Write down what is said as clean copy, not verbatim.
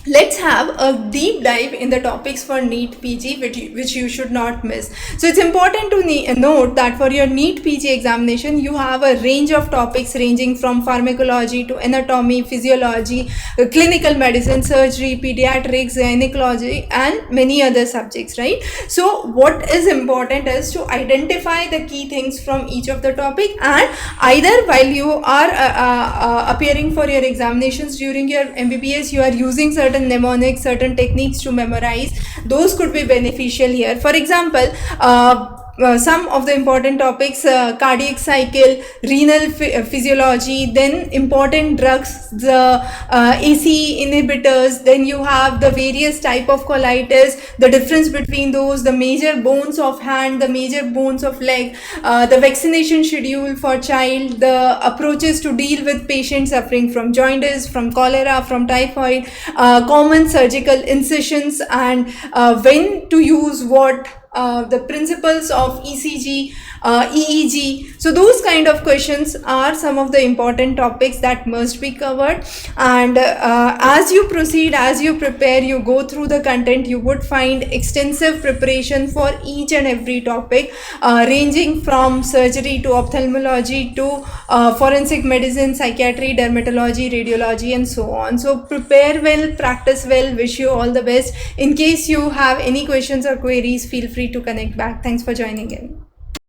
let's have a deep dive in the topics for NEET PG, which you should not miss. So it's important to note that for your NEET PG examination, you have a range of topics ranging from pharmacology to anatomy, physiology, clinical medicine, surgery, pediatrics, gynecology, and many other subjects, right? So what is important is to identify the key things from each of the topic, and either while you are appearing for your examinations during your MBBS, you are using certain mnemonics, certain techniques to memorize. Those could be beneficial here. For example, some of the important topics: cardiac cycle, renal physiology, then important drugs, the ACE inhibitors, then you have the various type of colitis, the difference between those, the major bones of hand, the major bones of leg, the vaccination schedule for child, the approaches to deal with patients suffering from jaundice, from cholera, from typhoid, common surgical incisions, and when to use what, the principles of ECG, EEG. So those kind of questions are some of the important topics that must be covered. And as you proceed, as you prepare, you go through the content, you would find extensive preparation for each and every topic, ranging from surgery to ophthalmology to forensic medicine, psychiatry, dermatology, radiology, and so on. So prepare well, practice well. Wish you all the best. In case you have any questions or queries, feel free to connect back. Thanks for joining in.